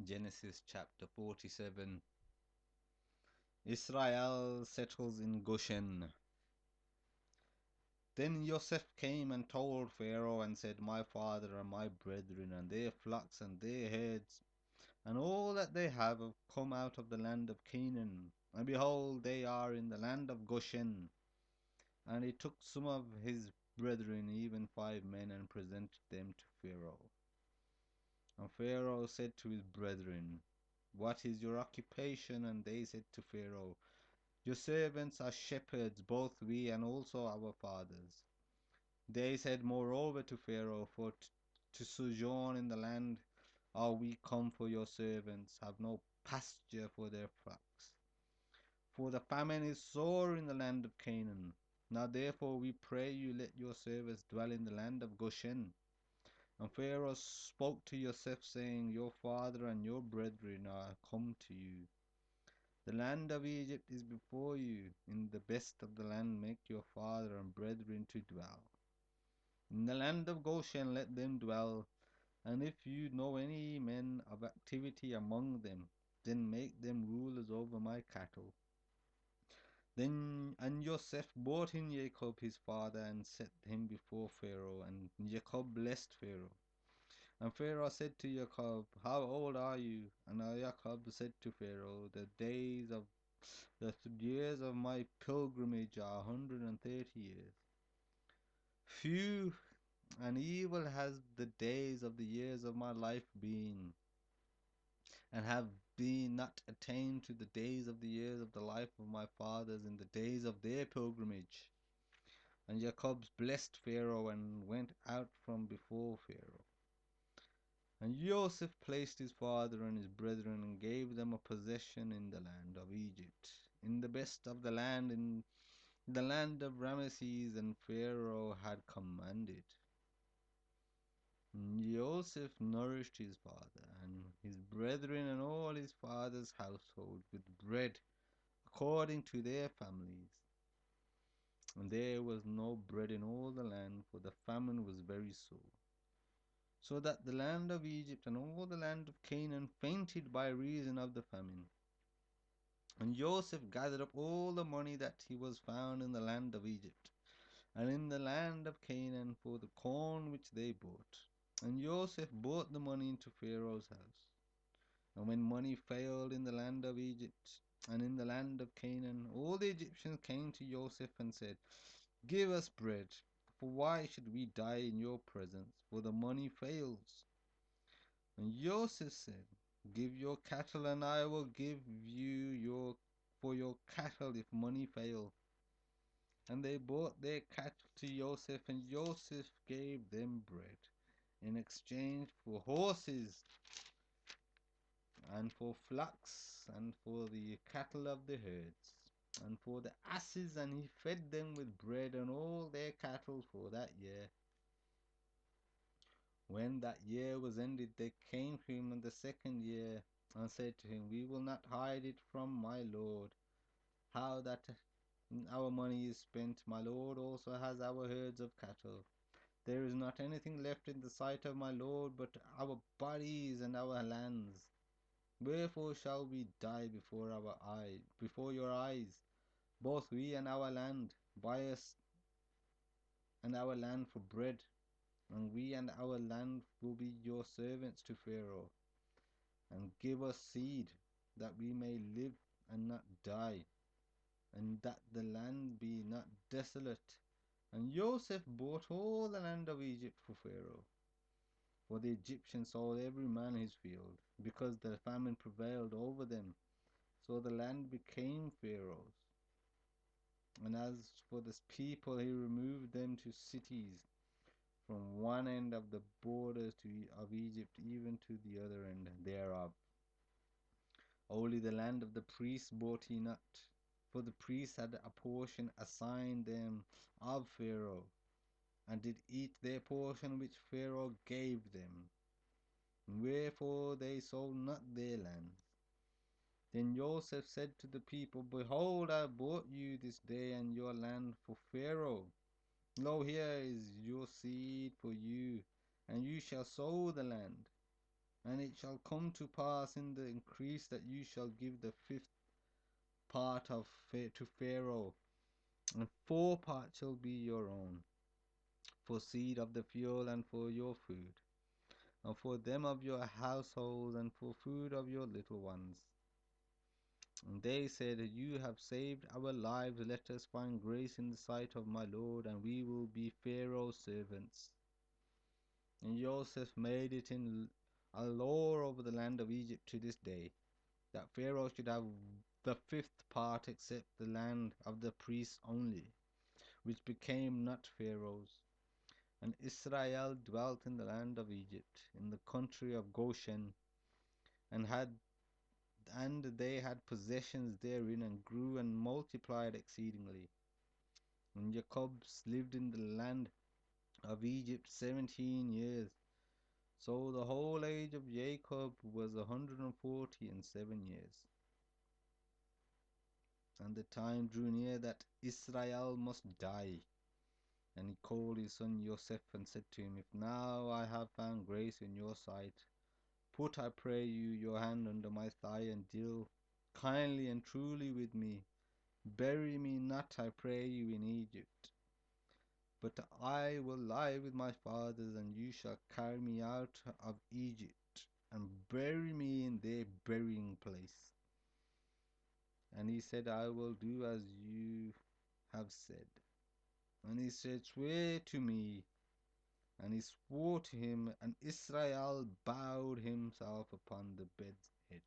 Genesis chapter 47. Israel settles in Goshen. Then Joseph came and told Pharaoh and said, My father and my brethren and their flocks and their herds and all that they have come out of the land of Canaan. And behold, they are in the land of Goshen. And he took some of his brethren, even 5 men, and presented them to Pharaoh. And Pharaoh said to his brethren, What is your occupation? And they said to Pharaoh, Your servants are shepherds, both we and also our fathers. They said moreover to Pharaoh, For to sojourn in the land are we come, for your servants have no pasture for their flocks. For the famine is sore in the land of Canaan. Now therefore we pray you, let your servants dwell in the land of Goshen. And Pharaoh spoke to Joseph, saying, Your father and your brethren are come to you. The land of Egypt is before you. In the best of the land make your father and brethren to dwell. In the land of Goshen let them dwell. And if you know any men of activity among them, then make them rulers over my cattle. Then and Joseph brought in Jacob his father and set him before Pharaoh. And Jacob blessed Pharaoh. And Pharaoh said to Jacob, How old are you? And Jacob said to Pharaoh, The years of my pilgrimage are 130 years. Few and evil has the days of the years of my life been, and have been not attained to the days of the years of the life of my fathers in the days of their pilgrimage. And Jacob blessed Pharaoh and went out from before Pharaoh. And Joseph placed his father and his brethren and gave them a possession in the land of Egypt, in the best of the land, in the land of Ramesses, and Pharaoh had commanded. Joseph nourished his father and his brethren and all his father's household with bread according to their families. And there was no bread in all the land, for the famine was very sore. So that the land of Egypt and all the land of Canaan fainted by reason of the famine. And Joseph gathered up all the money that he was found in the land of Egypt and in the land of Canaan for the corn which they bought. And Joseph brought the money into Pharaoh's house. And when money failed in the land of Egypt and in the land of Canaan, all the Egyptians came to Joseph and said, Give us bread, for why should we die in your presence? For the money fails. And Joseph said, Give your cattle, and I will give you for your cattle if money fail. And they brought their cattle to Joseph, and Joseph gave them bread in exchange for horses and for flocks and for the cattle of the herds and for the asses, and he fed them with bread and all their cattle for that year. When that year was ended, they came to him in the second year and said to him, We will not hide it from my lord, how that our money is spent. My lord also has our herds of cattle. There is not anything left in the sight of my lord but our bodies and our lands. Wherefore shall we die before before your eyes, both we and our land? Buy us and our land for bread, and we and our land will be your servants to Pharaoh. And give us seed, that we may live and not die, and that the land be not desolate. And Joseph bought all the land of Egypt for Pharaoh. For the Egyptians sold every man his field, because the famine prevailed over them. So the land became Pharaoh's. And as for this people, he removed them to cities, from one end of the borders of Egypt even to the other end thereof. Only the land of the priests bought he not, for the priests had a portion assigned them of Pharaoh, and did eat their portion which Pharaoh gave them. Wherefore they sold not their lands. Then Joseph said to the people, Behold, I bought you this day and your land for Pharaoh. Lo, here is your seed for you, and you shall sow the land. And it shall come to pass in the increase that you shall give the fifth part to Pharaoh, and four parts shall be your own, for seed of the field and for your food, and for them of your households and for food of your little ones. And they said, You have saved our lives, let us find grace in the sight of my Lord, and we will be Pharaoh's servants. And Joseph made it in a law over the land of Egypt to this day, that Pharaoh should have the fifth part except the land of the priests only, which became not Pharaoh's. And Israel dwelt in the land of Egypt, in the country of Goshen, and had and they had possessions therein, and grew and multiplied exceedingly. And Jacob lived in the land of Egypt 17 years. So the whole age of Jacob was 147 years. And the time drew near that Israel must die. And he called his son Joseph and said to him, If now I have found grace in your sight, put, I pray you, your hand under my thigh, and deal kindly and truly with me. Bury me not, I pray you, in Egypt, but I will lie with my fathers, and you shall carry me out of Egypt, and bury me in their burying place. And he said, I will do as you have said. And he said, Swear to me. And he swore to him, and Israel bowed himself upon the bed's head.